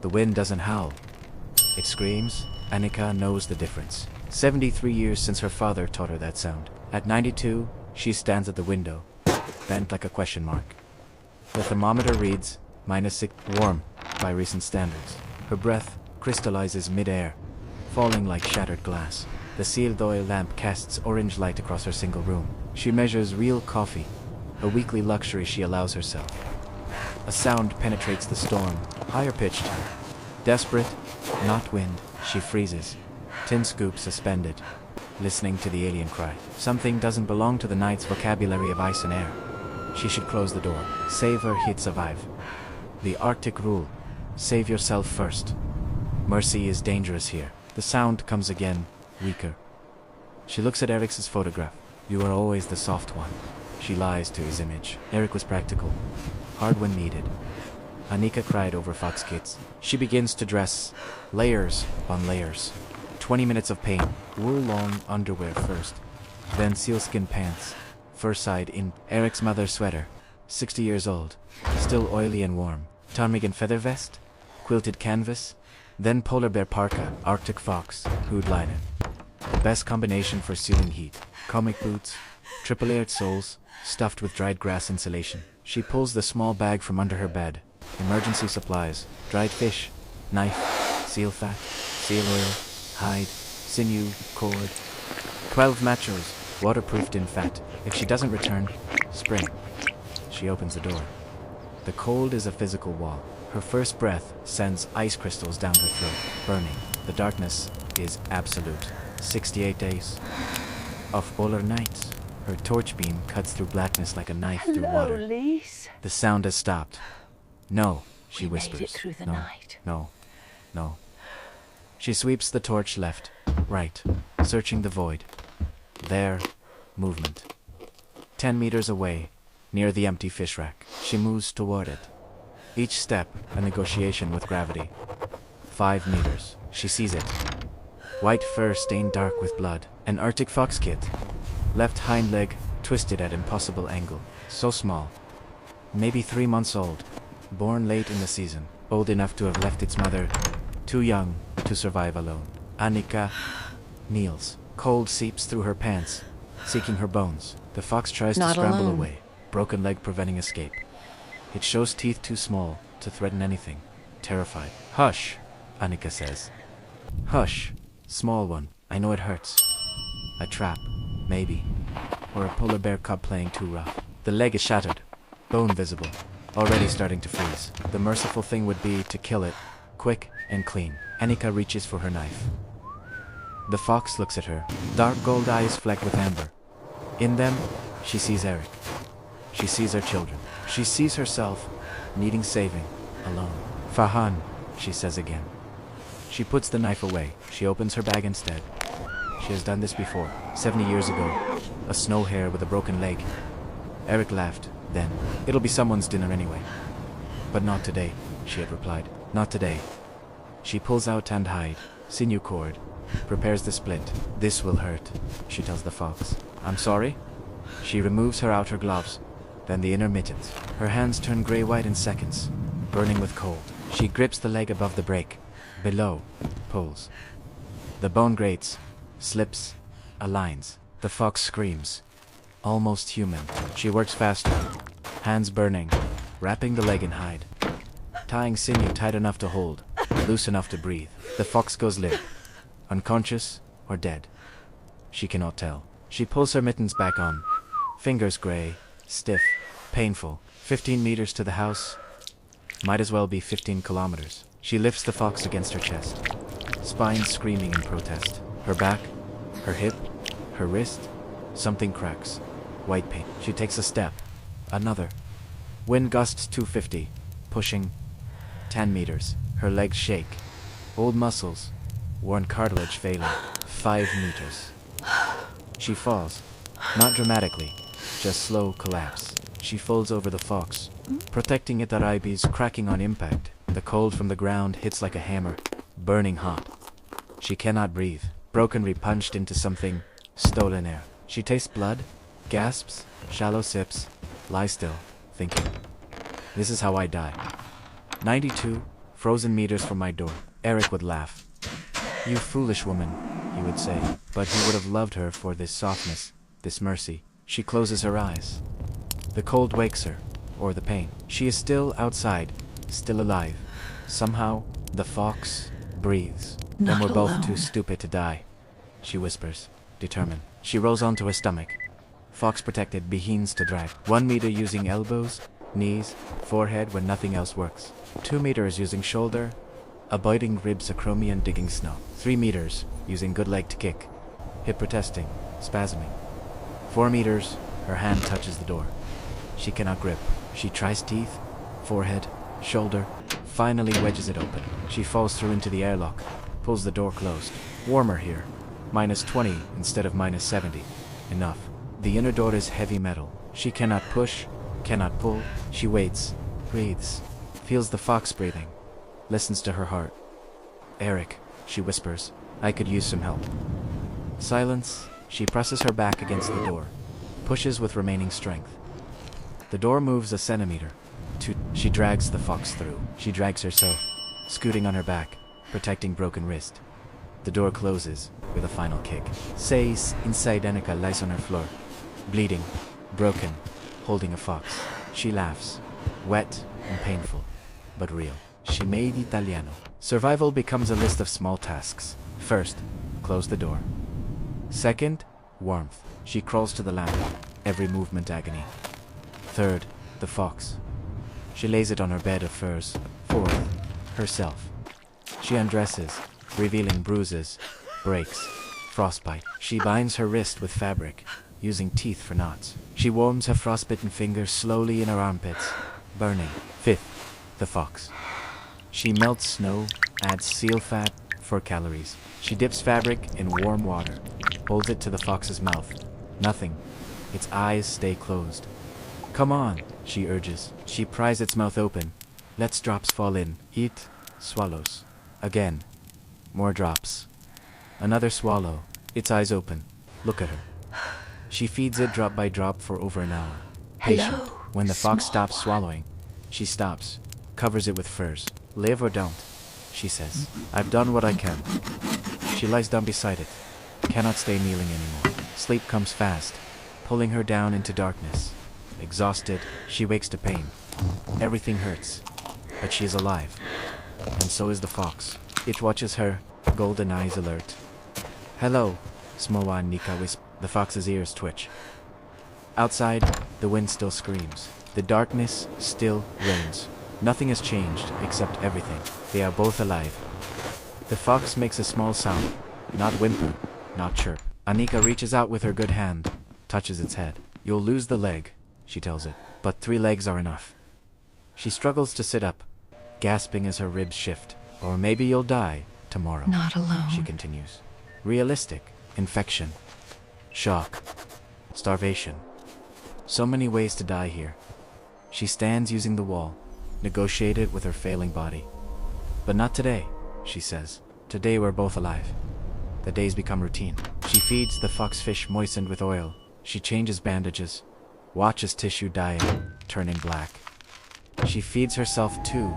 The wind doesn't howl. It screams. Annika knows the difference. 73 years since her father taught her that sound. At 92, she stands at the window, bent like a question mark. The thermometer reads -6, warm by recent standards. Her breath crystallizes mid-air, falling like shattered glass. The sealed oil lamp casts orange light across her single room. She measures real coffee, a weekly luxury she allows herself. A sound penetrates the storm, higher pitched. Desperate, not wind, she freezes, tin scoop suspended, listening to the alien cry. Something doesn't belong to the night's vocabulary of ice and air. She should close the door. Save her, he'd survive. The Arctic rule: save yourself first. Mercy is dangerous here. The sound comes again, weaker. She looks at Eric's photograph. You are always the soft one. She lies to his image. Eric was practical, hard when needed. Annika cried over Fox Kids. She begins to dress, layers on layers. 20 minutes of pain. Wool-long underwear first, then sealskin pants, fur side in. Eric's mother's sweater, 60 years old, still oily and warm. Ptarmigan feather vest, quilted canvas, then polar bear parka, Arctic fox, hood linen. The best combination for sealing heat. Comic boots, triple-layered soles, stuffed with dried grass insulation. She pulls the small bag from under her bed. Emergency supplies, dried fish, knife, seal fat, seal oil, hide, sinew, cord. 12 machos, waterproofed in fat. If she doesn't return, spring. She opens the door. The cold is a physical wall. Her first breath sends ice crystals down her throat, burning. The darkness is absolute. 68 days of polar nights. Her torch beam cuts through blackness like a knife through water. Lise. The sound has stopped. No, she We whispers. made it through the No, night. no, no. She sweeps the torch left, right, searching the void. There, movement. 10 meters away, near the empty fish rack. She moves toward it. Each step, a negotiation with gravity. 5 meters. She sees it. White fur stained dark with blood. An Arctic fox kit. Left hind leg twisted at impossible angle. So small. Maybe 3 months old. Born late in the season. Old enough to have left its mother. Too young to survive alone. Annika kneels. Cold seeps through her pants, seeking her bones. The fox tries to Not scramble alone. away. Broken leg preventing escape. It shows teeth too small to threaten anything. Terrified. Hush, Annika says. Hush, small one. I know it hurts. A trap, maybe. Or a polar bear cub playing too rough. The leg is shattered. Bone visible. Already starting to freeze. The merciful thing would be to kill it, quick and clean. Annika reaches for her knife. The fox looks at her. Dark gold eyes flecked with amber. In them, she sees Eric. She sees her children. She sees herself, needing saving, alone. Fahan, she says again. She puts the knife away. She opens her bag instead. She has done this before, 70 years ago. A snow hare with a broken leg. Eric laughed, then. It'll be someone's dinner anyway. But not today, she had replied. Not today. She pulls out tanned hide, sinew cord, prepares the splint. This will hurt, she tells the fox. I'm sorry? She removes her outer gloves, then the inner mittens. Her hands turn gray-white in seconds, burning with cold. She grips the leg above the break. Below, pulls. The bone grates, slips, aligns. The fox screams. Almost human. She works faster, hands burning, wrapping the leg in hide. Tying sinew tight enough to hold, loose enough to breathe. The fox goes limp, unconscious or dead. She cannot tell. She pulls her mittens back on. Fingers gray, stiff, painful. 15 meters to the house. Might as well be 15 kilometers. She lifts the fox against her chest, spine screaming in protest. Her back, her hip, her wrist, something cracks. White paint. She takes a step. Another. Wind gusts 250, pushing 10 meters. Her legs shake. Old muscles, worn cartilage failing. 5 meters. She falls. Not dramatically, just slow collapse. She folds over the fox, protecting it. Araibi's cracking on impact. The cold from the ground hits like a hammer, burning hot. She cannot breathe. Broken, repunched into something. Stolen air. She tastes blood, gasps, shallow sips, lies still, thinking. This is how I die. 92, frozen meters from my door. Eric would laugh. You foolish woman, he would say, but he would have loved her for this softness, this mercy. She closes her eyes. The cold wakes her, or the pain. She is still outside, still alive. Somehow, the fox breathes. Then we're both too stupid to die, she whispers, determined. She rolls onto her stomach. Fox protected begins to drag. 1 meter using elbows, knees, forehead when nothing else works. 2 meters using shoulder, avoiding ribs, acromion, digging snow. 3 meters using good leg to kick, hip protesting, spasming. 4 meters, her hand touches the door. She cannot grip. She tries teeth, forehead, shoulder, finally wedges it open. She falls through into the airlock, pulls the door closed. Warmer here. -20 instead of -70. Enough. The inner door is heavy metal. She cannot push, cannot pull. She waits, breathes, feels the fox breathing, listens to her heart. Eric, she whispers, I could use some help. Silence. She presses her back against the door, pushes with remaining strength. The door moves a centimeter. She drags the fox through. She drags herself, scooting on her back, protecting broken wrist. The door closes with a final kick. Says inside Annika lies on her floor, bleeding, broken, holding a fox. She laughs, wet and painful, but real. She made Italiano. Survival becomes a list of small tasks. First, close the door. Second, warmth. She crawls to the lamp, every movement agony. Third, the fox. She lays it on her bed of furs. Fourth, herself. She undresses, revealing bruises, breaks, frostbite. She binds her wrist with fabric, using teeth for knots. She warms her frostbitten fingers slowly in her armpits, burning. Fifth, the fox. She melts snow, adds seal fat for calories. She dips fabric in warm water, holds it to the fox's mouth. Nothing. Its eyes stay closed. Come on, she urges. She pries its mouth open, lets drops fall in. Eat, swallows. Again. More drops. Another swallow. Its eyes open. Look at her. She feeds it drop by drop for over an hour. Patient. Hello, When the fox small stops one. swallowing, she stops, covers it with furs. Live or don't, she says. I've done what I can. She lies down beside it. Cannot stay kneeling anymore. Sleep comes fast, pulling her down into darkness. Exhausted, she wakes to pain. Everything hurts, but she is alive. And so is the fox. It watches her, golden eyes alert. Hello, small one, Nika whisper. The fox's ears twitch. Outside, the wind still screams. The darkness still reigns. Nothing has changed except everything. They are both alive. The fox makes a small sound, not whimper, not chirp. Anika reaches out with her good hand, touches its head. You'll lose the leg, she tells it, but 3 legs are enough. She struggles to sit up, gasping as her ribs shift. Or maybe you'll die tomorrow, Not alone. she continues. Realistic. Infection. Shock. Starvation. So many ways to die here. She stands using the wall, negotiated with her failing body. But not today, she says. Today we're both alive. The days become routine. She feeds the foxfish moistened with oil. She changes bandages, watches tissue dying, turning black. She feeds herself too,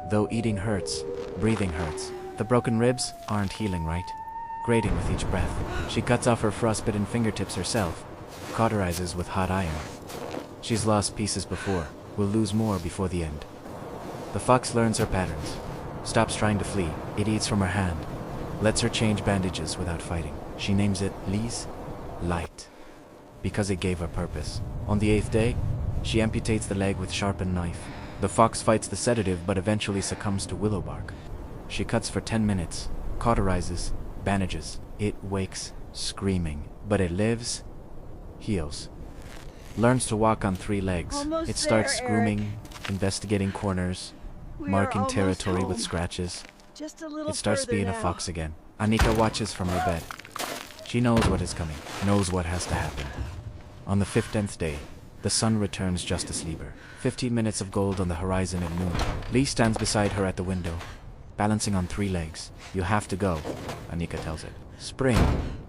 though eating hurts, breathing hurts. The broken ribs aren't healing right, grating with each breath. She cuts off her frostbitten fingertips herself, cauterizes with hot iron. She's lost pieces before, will lose more before the end. The fox learns her patterns, stops trying to flee. It eats from her hand, lets her change bandages without fighting. She names it Lise, Light, because it gave her purpose. On the 8th day, she amputates the leg with sharpened knife. The fox fights the sedative but eventually succumbs to willow bark. She cuts for 10 minutes, cauterizes, bandages. It wakes, screaming, but it lives, heals. Learns to walk on 3 legs. Almost It starts there, grooming, investigating corners, We are marking almost territory with home. scratches. Just a little It starts further being a now. fox again. Anika watches from her bed. She knows what is coming, knows what has to happen. On the 15th day, the sun returns just to Sleeper. 15 minutes of gold on the horizon at noon. Lee stands beside her at the window, balancing on 3 legs. You have to go, Anika tells it. Spring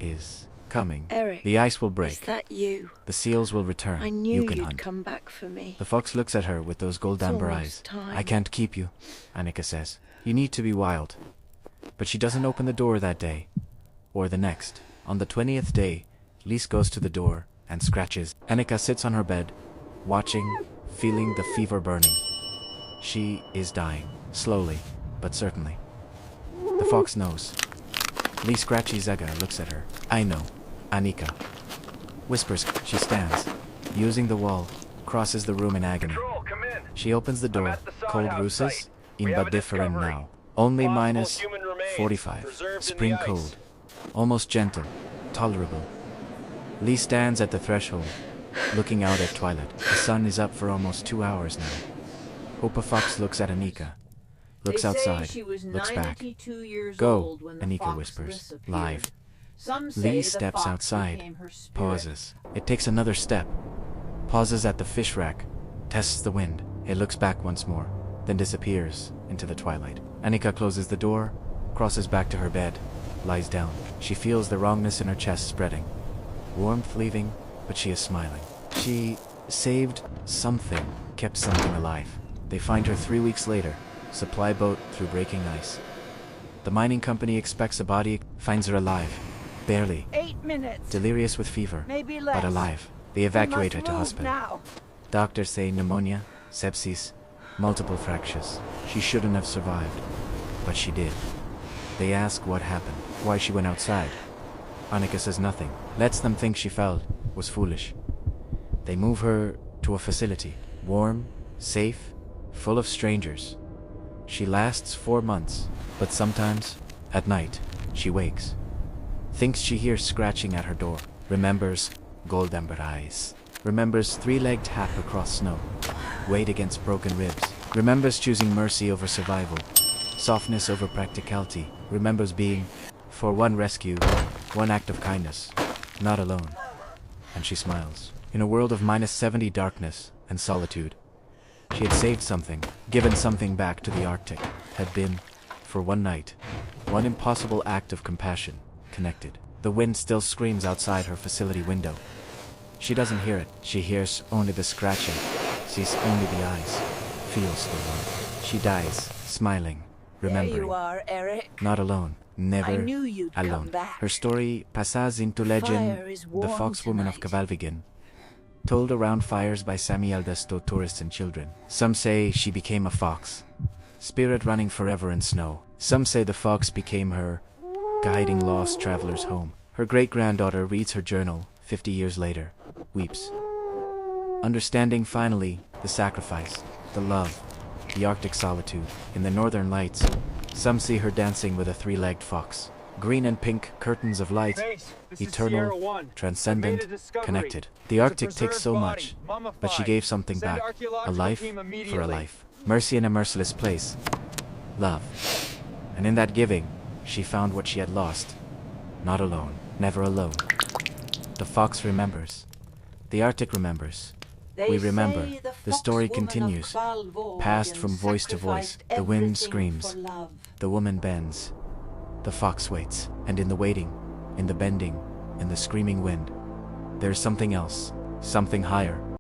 is coming. Eric, The ice will is break. that you? The seals will return. I knew You can you'd hunt. come back for me. The fox looks at her with those gold It's amber almost eyes. time. I can't keep you, Anika says. You need to be wild. But she doesn't open the door that day. Or the next. On the 20th day, Lise goes to the door and scratches. Annika sits on her bed, watching, feeling the fever burning. She is dying. Slowly, but certainly. The fox knows. Lise scratchy Zega looks at her. I know. Annika. Whispers. She stands, using the wall, crosses the room in agony. Control, come in. She opens the door. at the Cold Sawhouse Rooses, site. We have a different discovery. now. Only Possible minus human remains 45. preserved in Spring the ice. cold. Almost gentle. Tolerable. Lee stands at the threshold, looking out at twilight. The sun is up for almost 2 hours now. Hoopa Fox looks at Annika. Looks They say outside. she was Looks back. 92 years Go, old when the Annika fox whispers. disappeared. Live. Some say Lee the steps fox outside. became her spirit. Pauses. It takes another step. Pauses at the fish rack. Tests the wind. It looks back once more, then disappears into the twilight. Annika closes the door, crosses back to her bed, lies down. She feels the wrongness in her chest spreading. Warmth leaving, but she is smiling. She saved something, kept something alive. They find her 3 weeks later, supply boat through breaking ice. The mining company expects a body, finds her alive. Barely. 8 minutes. Delirious with fever, Maybe less. but alive. They We evacuate her must to move hospital. now. Doctors say pneumonia, sepsis, multiple fractures. She shouldn't have survived, but she did. They ask what happened, why she went outside. Annika says nothing, lets them think she fell, was foolish. They move her to a facility, warm, safe, full of strangers. She lasts 4 months, but sometimes, at night, she wakes. Thinks she hears scratching at her door. Remembers Goldember eyes. Remembers three-legged hap across snow. Weight against broken ribs. Remembers choosing mercy over survival. Softness over practicality. Remembers being, for one rescue, one act of kindness. Not alone. And she smiles. In a world of -70 darkness and solitude, she had saved something, given something back to the Arctic, had been, for one night, one impossible act of compassion, connected. The wind still screams outside her facility window. She doesn't hear it. She hears only the scratching, sees only the eyes, feels the warmth. She dies, smiling, remembering. There you are, Eric. Not alone, never I knew you'd alone. come back. Her story passes into legend, Fire is the warm Foxwoman of tonight. Kavalvigen, told around fires by Sami Eldas to tourists and children. Some say she became a fox, spirit running forever in snow. Some say the fox became her, guiding lost travelers home. Her great-granddaughter reads her journal 50 years later, weeps. Understanding finally the sacrifice, the love, the Arctic solitude. In the northern lights, some see her dancing with a three-legged fox. Green and pink curtains of light, eternal, transcendent, connected. The Arctic takes so much, but she gave something back. A life for a life. Mercy in a merciless place. Love. And in that giving, she found what she had lost. Not alone. Never alone. The fox remembers. The Arctic remembers. They We remember. say The story Foxwoman of continues. Kvalvorgen Passed from voice to voice. sacrificed The wind everything screams. for love. The woman bends. The fox waits. And in the waiting, in the bending, in the screaming wind, there's something else. Something higher.